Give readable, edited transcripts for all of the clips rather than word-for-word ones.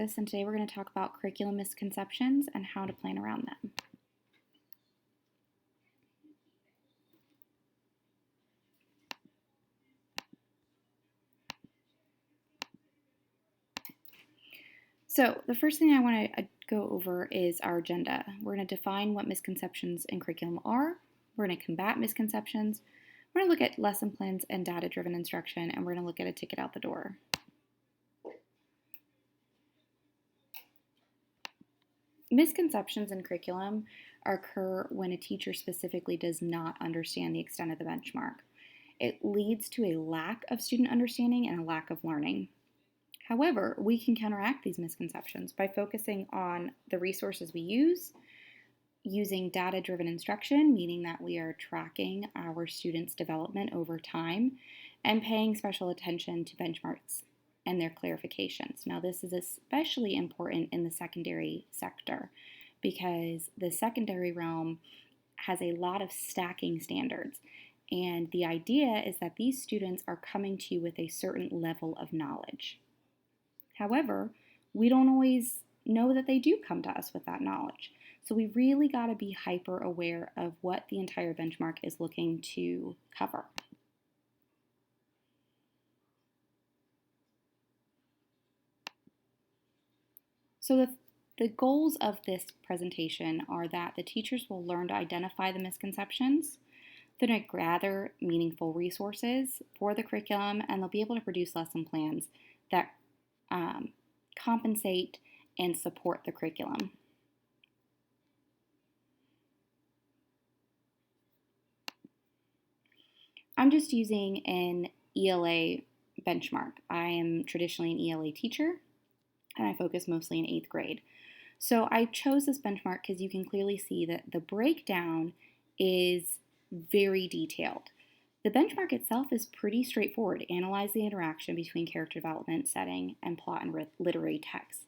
And today we're going to talk about curriculum misconceptions and how to plan around them. So the first thing I want to go over is our agenda. We're going to define what misconceptions in curriculum are. We're going to combat misconceptions. We're going to look at lesson plans and data-driven instruction, and we're going to look at a ticket out the door. Misconceptions in curriculum occur when a teacher specifically does not understand the extent of the benchmark. It leads to a lack of student understanding and a lack of learning. However, we can counteract these misconceptions by focusing on the resources we use, using data-driven instruction, meaning that we are tracking our students' development over time, and paying special attention to benchmarks and their clarifications. Now, this is especially important in the secondary sector because the secondary realm has a lot of stacking standards. And the idea is that these students are coming to you with a certain level of knowledge. However, we don't always know that they do come to us with that knowledge. So we really got to be hyper aware of what the entire benchmark is looking to cover. So the goals of this presentation are that the teachers will learn to identify the misconceptions, they're going to gather meaningful resources for the curriculum, and they'll be able to produce lesson plans that compensate and support the curriculum. I'm just using an ELA benchmark. I am traditionally an ELA teacher, and I focus mostly in 8th grade. So I chose this benchmark because you can clearly see that the breakdown is very detailed. The benchmark itself is pretty straightforward. Analyze the interaction between character development, setting, and plot and literary text.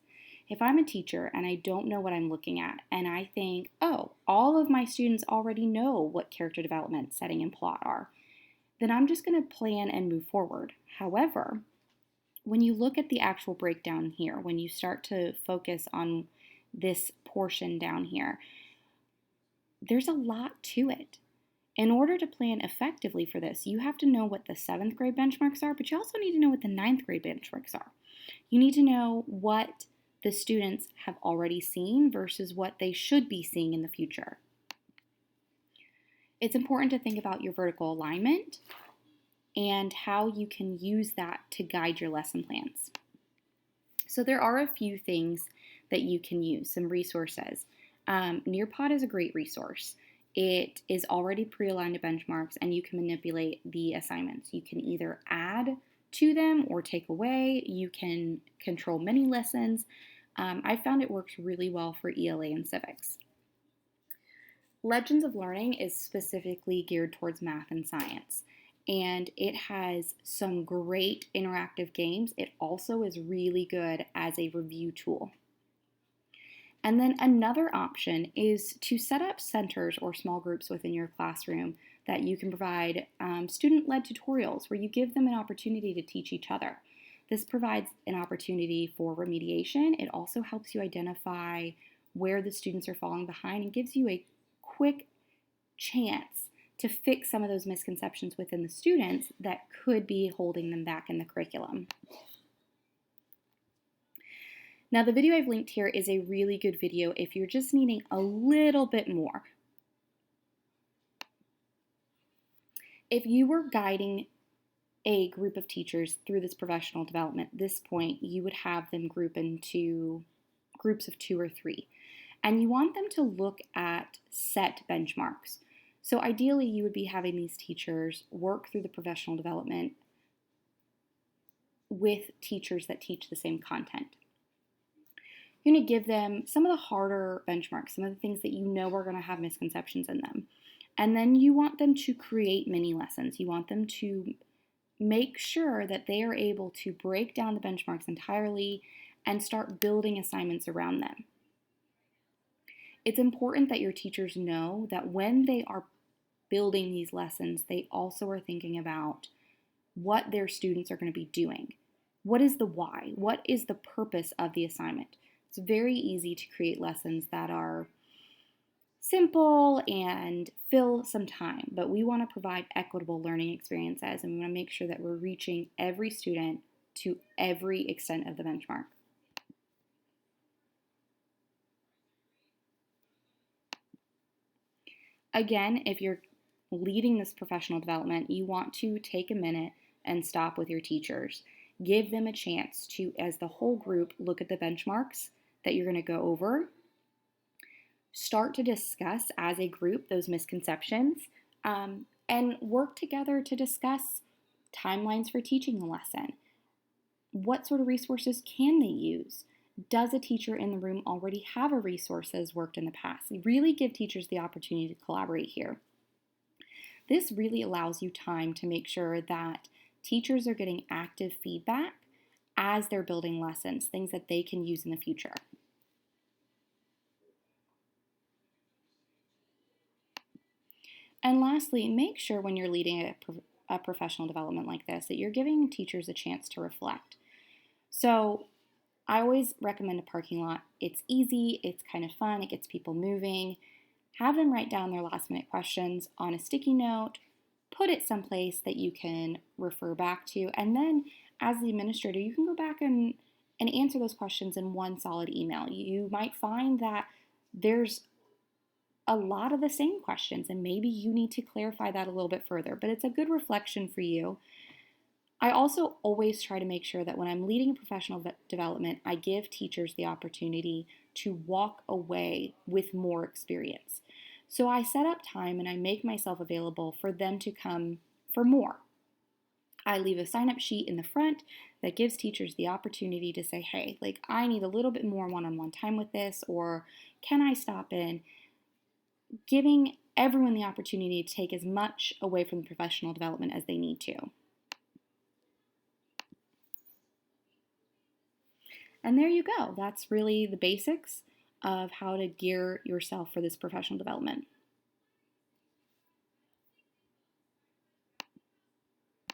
If I'm a teacher and I don't know what I'm looking at, and I think, oh, all of my students already know what character development, setting, and plot are, then I'm just going to plan and move forward. However, when you look at the actual breakdown here, when you start to focus on this portion down here, there's a lot to it. In order to plan effectively for this, you have to know what the 7th grade benchmarks are, but you also need to know what the 9th grade benchmarks are. You need to know what the students have already seen versus what they should be seeing in the future. It's important to think about your vertical alignment and how you can use that to guide your lesson plans. So there are a few things that you can use, some resources. Nearpod is a great resource. It is already pre-aligned to benchmarks, and you can manipulate the assignments. You can either add to them or take away. You can control mini lessons. I found it works really well for ELA and civics. Legends of Learning is specifically geared towards math and science, and it has some great interactive games. It also is really good as a review tool. And then another option is to set up centers or small groups within your classroom that you can provide student-led tutorials where you give them an opportunity to teach each other. This provides an opportunity for remediation. It also helps you identify where the students are falling behind and gives you a quick chance to fix some of those misconceptions within the students that could be holding them back in the curriculum. Now, the video I've linked here is a really good video if you're just needing a little bit more. If you were guiding a group of teachers through this professional development, at this point, you would have them group into groups of 2 or 3. And you want them to look at set benchmarks. So ideally, you would be having these teachers work through the professional development with teachers that teach the same content. You're going to give them some of the harder benchmarks, some of the things that you know are going to have misconceptions in them. And then you want them to create mini lessons. You want them to make sure that they are able to break down the benchmarks entirely and start building assignments around them. It's important that your teachers know that when they are building these lessons, they also are thinking about what their students are going to be doing. What is the why? What is the purpose of the assignment? It's very easy to create lessons that are simple and fill some time, but we want to provide equitable learning experiences, and we want to make sure that we're reaching every student to every extent of the benchmark. Again, if you're leading this professional development, you want to take a minute and stop with your teachers. Give them a chance to, as the whole group, look at the benchmarks that you're going to go over. Start to discuss as a group those misconceptions, and work together to discuss timelines for teaching the lesson. What sort of resources can they use? Does a teacher in the room already have a resource that has worked in the past? Really give teachers the opportunity to collaborate here. This really allows you time to make sure that teachers are getting active feedback as they're building lessons, things that they can use in the future. And lastly, make sure when you're leading a professional development like this that you're giving teachers a chance to reflect. So I always recommend a parking lot. It's easy, it's kind of fun, it gets people moving. Have them write down their last minute questions on a sticky note, put it someplace that you can refer back to, and then as the administrator, you can go back and answer those questions in one solid email. You might find that there's a lot of the same questions, and maybe you need to clarify that a little bit further, but it's a good reflection for you. I also always try to make sure that when I'm leading a professional development, I give teachers the opportunity to walk away with more experience. So I set up time and I make myself available for them to come for more. I leave a sign-up sheet in the front that gives teachers the opportunity to say, hey, like I need a little bit more one-on-one time with this, or can I stop in? Giving everyone the opportunity to take as much away from the professional development as they need to. And there you go. That's really the basics of how to gear yourself for this professional development.